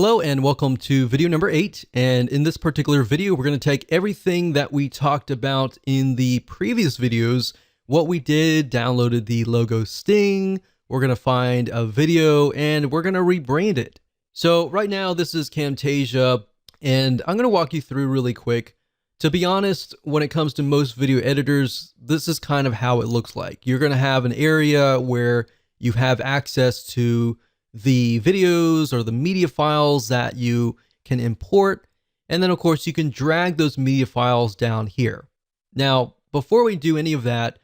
Hello and welcome to video number 8. And in this particular video, we're going to take everything that we talked about in the previous videos, what we did, downloaded the logo sting, we're going to find a video, and we're going to rebrand it. So right now, this is Camtasia, and I'm going to walk you through really quick. To be honest, when it comes to most video editors, this is kind of how it looks like. You're going to have an area where you have access to the videos or the media files that you can import. And then of course you can drag those media files down here. Now, before we do any of that,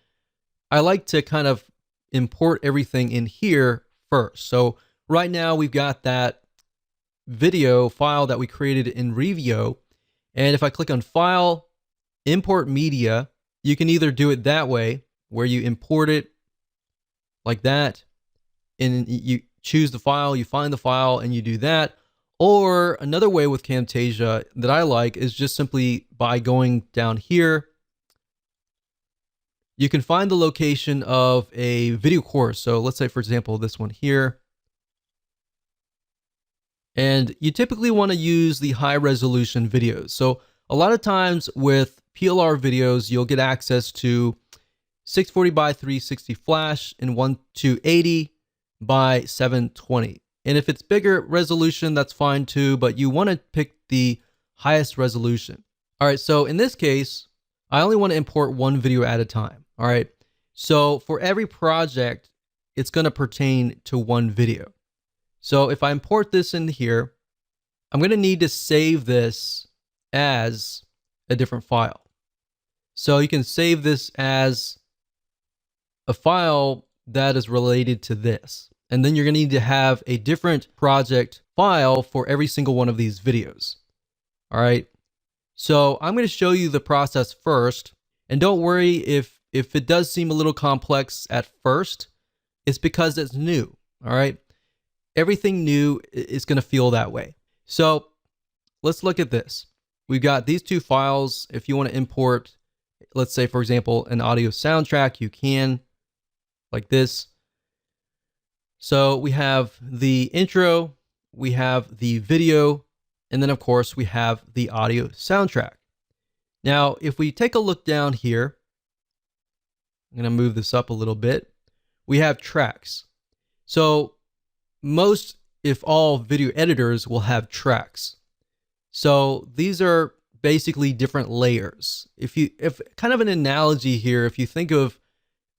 I like to kind of import everything in here first. So right now we've got that video file that we created in Revio. And if I click on File, Import Media, you can either do it that way, where you import it like that, and you choose the file, you find the file, and you do that. Or another way with Camtasia that I like is just simply by going down here. You can find the location of a video course. So let's say, for example, this one here. And you typically want to use the high resolution videos. So a lot of times with PLR videos, you'll get access to 640 by 360 flash and 1280 by 720. And if it's bigger resolution, that's fine too, but you want to pick the highest resolution. All right, so in this case, I only want to import one video at a time. All right, so for every project, it's going to pertain to one video. So if I import this in here, I'm going to need to save this as a different file. So you can save this as a file that is related to this. And then you're going to need to have a different project file for every single one of these videos. All right. So I'm going to show you the process first. And don't worry if it does seem a little complex at first, it's because it's new. All right. Everything new is going to feel that way. So let's look at this. We've got these two files. If you want to import, let's say, for example, an audio soundtrack, you can, like this. So we have the intro, we have the video, and then of course we have the audio soundtrack. Now, if we take a look down here, I'm going to move this up a little bit. We have tracks. So most, if all, video editors will have tracks. So these are basically different layers. If kind of an analogy here, if you think of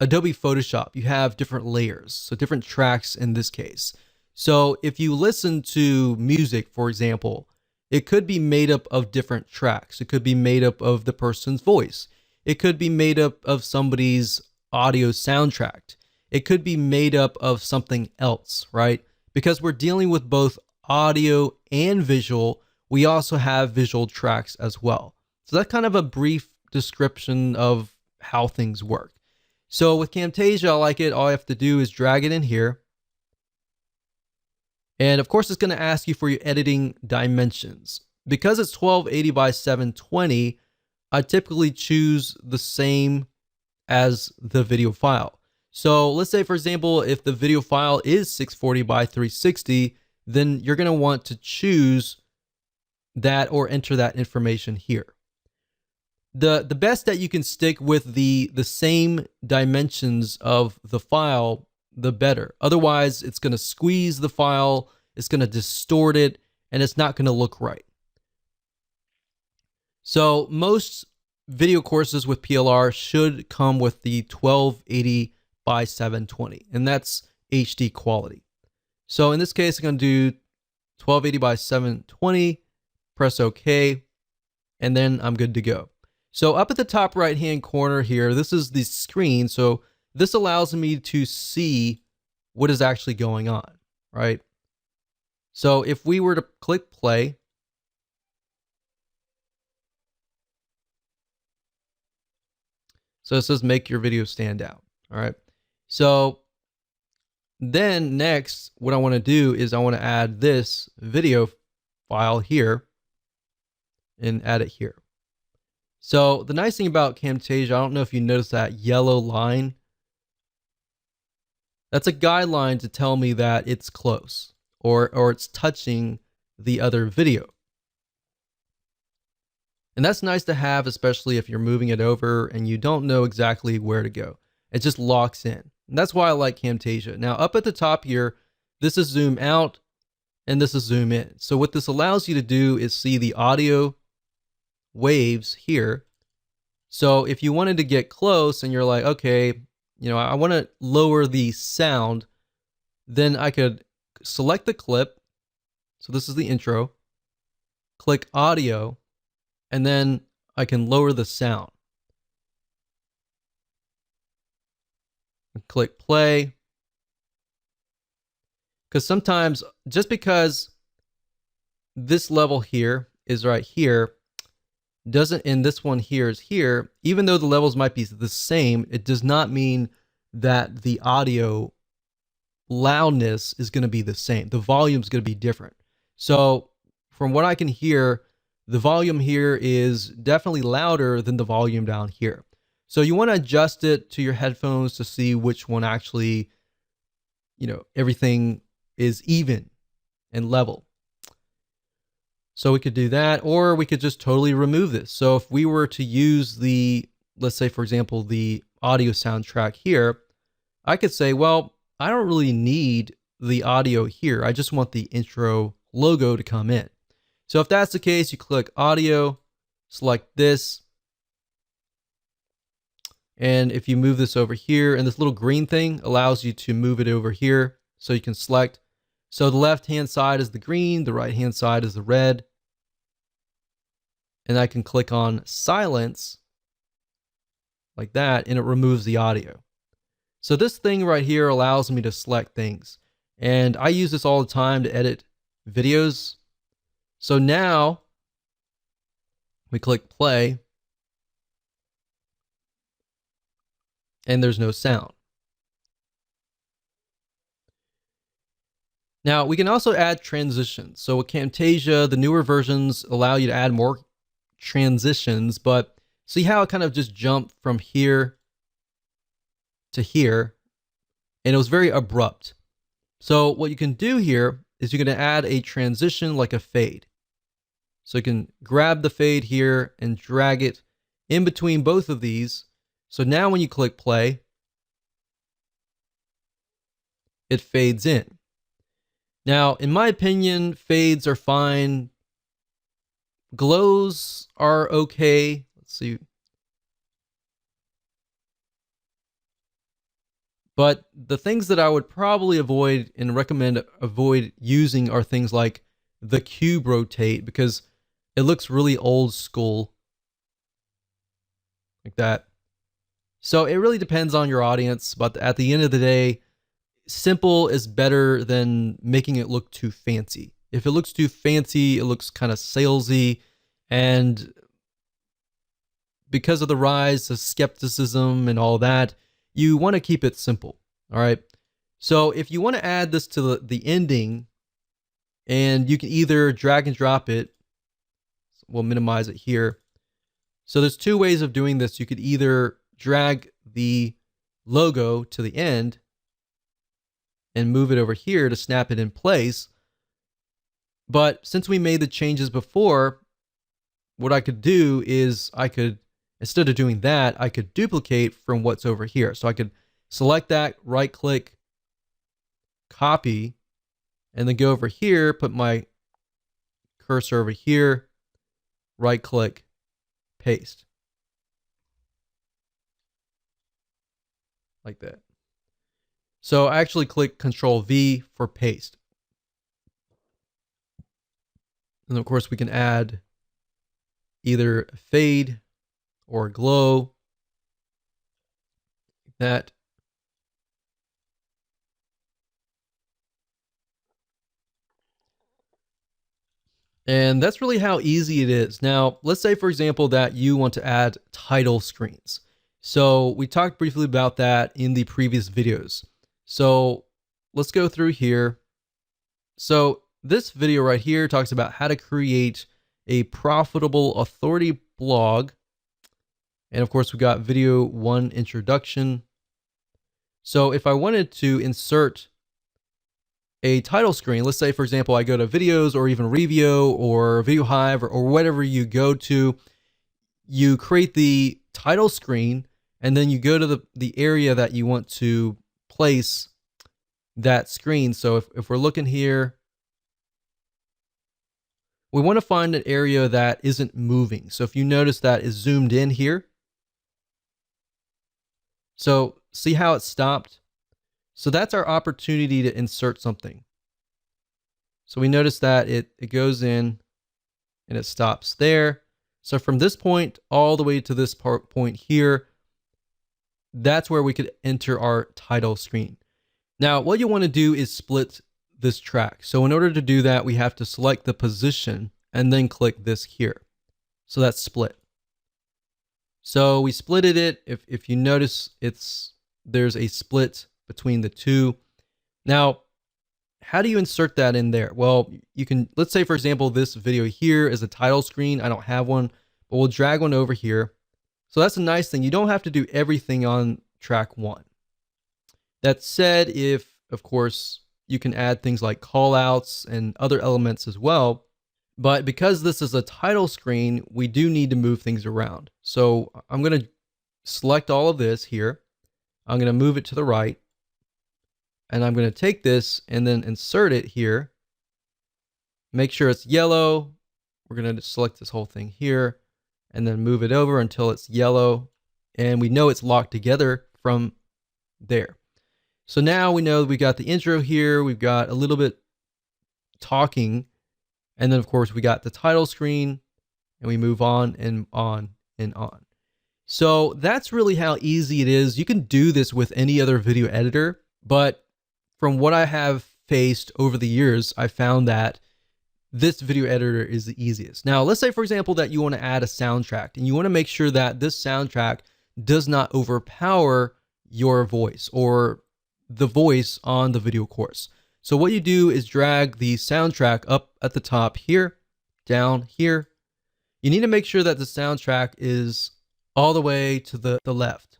Adobe Photoshop, you have different layers, so different tracks in this case. So if you listen to music, for example, it could be made up of different tracks. It could be made up of the person's voice. It could be made up of somebody's audio soundtrack. It could be made up of something else, right? Because we're dealing with both audio and visual, we also have visual tracks as well. So that's kind of a brief description of how things work. So with Camtasia, I like it. All I have to do is drag it in here. And of course, it's going to ask you for your editing dimensions. Because it's 1280 by 720, I typically choose the same as the video file. So let's say, for example, if the video file is 640 by 360, then you're going to want to choose that or enter that information here. The best that you can stick with the same dimensions of the file, the better. Otherwise, it's going to squeeze the file, it's going to distort it, and it's not going to look right. So most video courses with PLR should come with the 1280 by 720, and that's HD quality. So in this case, I'm going to do 1280 by 720, press OK, and then I'm good to go. So up at the top right hand corner here, this is the screen. So this allows me to see what is actually going on, right? So if we were to click play, so it says make your video stand out. All right. So then next, what I want to do is I want to add this video file here and add it here. So the nice thing about Camtasia, I don't know if you noticed that yellow line. That's a guideline to tell me that it's close or it's touching the other video. And that's nice to have, especially if you're moving it over and you don't know exactly where to go. It just locks in. And that's why I like Camtasia. Now, up at the top here, this is zoom out and this is zoom in. So what this allows you to do is see the audio waves here. So if you wanted to get close and you're like, okay, I want to lower the sound, then I could select the clip. So this is the intro, click audio, and then I can lower the sound. And click play. Because sometimes, just because this level here is right here, and this one here is here, even though the levels might be the same, it does not mean that the audio loudness is going to be the same. The volume is going to be different. So from what I can hear, the volume here is definitely louder than the volume down here. So you want to adjust it to your headphones to see which one actually, everything is even and level. So we could do that, or we could just totally remove this. So if we were to use let's say, for example, the audio soundtrack here, I could say, well, I don't really need the audio here. I just want the intro logo to come in. So if that's the case, you click audio, select this. And if you move this over here, and this little green thing allows you to move it over here, so you can select. So the left-hand side is the green, the right-hand side is the red. And I can click on silence like that, and it removes the audio. So this thing right here allows me to select things. And I use this all the time to edit videos. So now we click play, and there's no sound. Now we can also add transitions. So with Camtasia, the newer versions allow you to add more transitions, but see how it kind of just jumped from here to here, and it was very abrupt. So what you can do here is you're going to add a transition like a fade. So you can grab the fade here and drag it in between both of these. So now when you click play, it fades in. Now, in my opinion, fades are fine. Glows are okay. Let's see. But the things that I would probably avoid and recommend avoid using are things like the cube rotate, because it looks really old school like that. So it really depends on your audience, but at the end of the day, simple is better than making it look too fancy. If it looks too fancy, it looks kind of salesy, and because of the rise of skepticism and all that, you want to keep it simple. All right. So if you want to add this to the ending, and you can either drag and drop it, we'll minimize it here. So there's two ways of doing this. You could either drag the logo to the end and move it over here to snap it in place. But since we made the changes before, what I could do is instead of doing that, I could duplicate from what's over here. So I could select that, right click, copy, and then go over here, put my cursor over here, right click, paste. Like that. So I actually click Control V for paste. And of course we can add either a fade or a glow, like that. And that's really how easy it is. Now, let's say, for example, that you want to add title screens. So we talked briefly about that in the previous videos. So let's go through here. So this video right here talks about how to create a profitable authority blog. And of course, we got video 1 introduction. So if I wanted to insert a title screen. Let's say, for example, I go to videos or even Review or Video Hive or whatever you go to, you create the title screen and then you go to the area that you want to place that screen. So if we're looking here, we want to find an area that isn't moving. So if you notice that is zoomed in here. So see how it stopped? So that's our opportunity to insert something. So we notice that it goes in and it stops there. So from this point all the way to this point here, that's where we could enter our title screen. Now, what you want to do is split this track. So in order to do that, we have to select the position and then click this here. So that's split. So we splitted it. If you notice, there's a split between the two. Now, how do you insert that in there? Well, you can, let's say, for example, this video here is a title screen. I don't have one, but we'll drag one over here. So that's a nice thing. You don't have to do everything on track one. That said, of course, you can add things like callouts and other elements as well. But because this is a title screen, we do need to move things around. So I'm going to select all of this here. I'm going to move it to the right. And I'm going to take this and then insert it here. Make sure it's yellow. We're going to select this whole thing here and then move it over until it's yellow. And we know it's locked together from there. So now we know we got the intro here. We've got a little bit talking. And then, of course, we got the title screen. And we move on and on and on. So that's really how easy it is. You can do this with any other video editor. But from what I have faced over the years, I found that this video editor is the easiest. Now, let's say, for example, that you want to add a soundtrack and you want to make sure that this soundtrack does not overpower your voice or the voice on the video course. So what you do is drag the soundtrack up at the top here, down here. You need to make sure that the soundtrack is all the way to the left.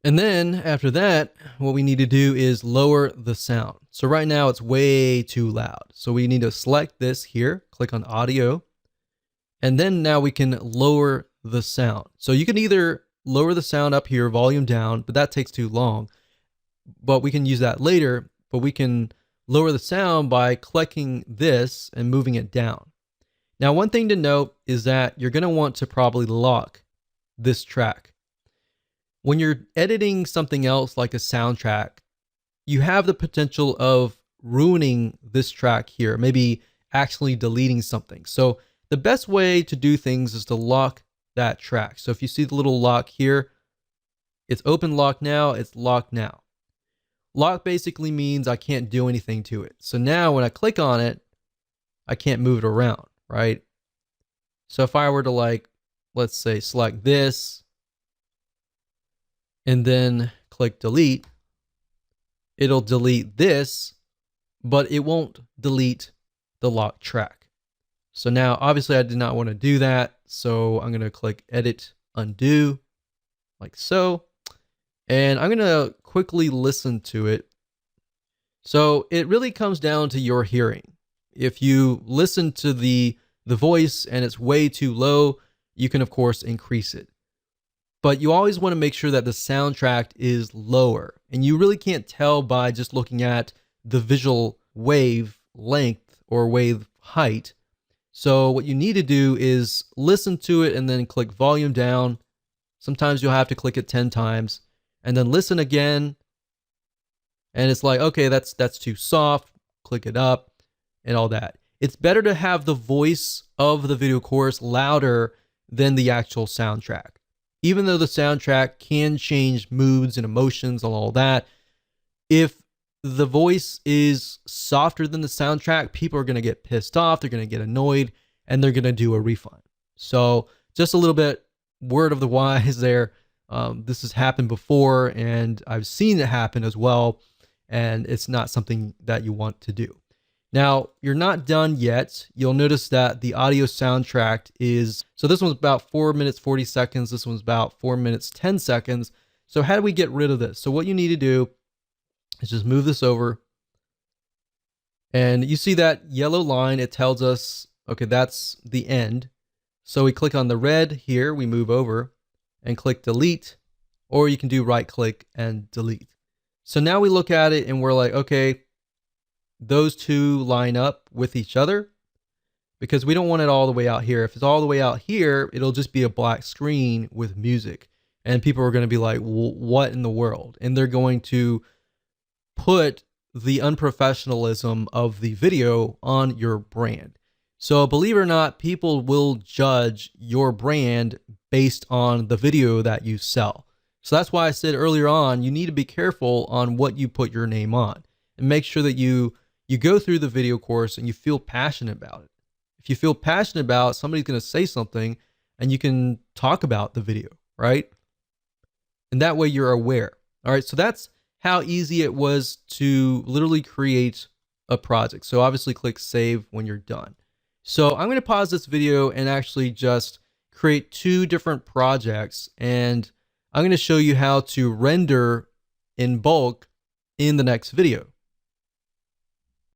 And then after that, what we need to do is lower the sound. So right now it's way too loud. So we need to select this here, click on audio, and then now we can lower the sound. So you can either lower the sound up here, volume down, but that takes too long. But we can use that later, but we can lower the sound by clicking this and moving it down. Now, one thing to note is that you're going to want to probably lock this track. When you're editing something else like a soundtrack, you have the potential of ruining this track here, maybe actually deleting something. So the best way to do things is to lock that track. So if you see the little lock here, it's open lock now, it's locked now. Lock basically means I can't do anything to it. So now when I click on it, I can't move it around, right? So if I were to let's say select this and then click delete, it'll delete this, but it won't delete the locked track. So now obviously I did not want to do that. So I'm going to click edit, undo, like so. And I'm going to quickly listen to it. So it really comes down to your hearing. If you listen to the voice and it's way too low, you can of course increase it. But you always want to make sure that the soundtrack is lower. And you really can't tell by just looking at the visual wave length or wave height. So what you need to do is listen to it and then click volume down. Sometimes you'll have to click it 10 times. And then listen again, and it's like, okay, that's too soft, click it up, and all that. It's better to have the voice of the video course louder than the actual soundtrack. Even though the soundtrack can change moods and emotions and all that, if the voice is softer than the soundtrack, people are going to get pissed off, they're going to get annoyed, and they're going to do a refund. So just a little bit word of the wise there. This has happened before and I've seen it happen as well, and it's not something that you want to do. Now, you're not done yet. You'll notice that the audio soundtrack is, so this one's about 4 minutes, 40 seconds. This one's about 4 minutes, 10 seconds. So how do we get rid of this? So what you need to do is just move this over And you see that yellow line, it tells us, okay, that's the end. So we click on the red here, we move over and click delete, or you can do right click and delete. So now we look at it and we're like, okay, those two line up with each other because we don't want it all the way out here. If it's all the way out here, it'll just be a black screen with music. And people are going to be like, what in the world? And they're going to put the unprofessionalism of the video on your brand. So believe it or not, people will judge your brand based on the video that you sell. So that's why I said earlier on, you need to be careful on what you put your name on and make sure that you go through the video course and you feel passionate about it. If you feel passionate about it, somebody's going to say something and you can talk about the video, right? And that way you're aware. All right. So that's how easy it was to literally create a project. So obviously click save when you're done. So I'm going to pause this video and actually just create two different projects. And I'm going to show you how to render in bulk in the next video.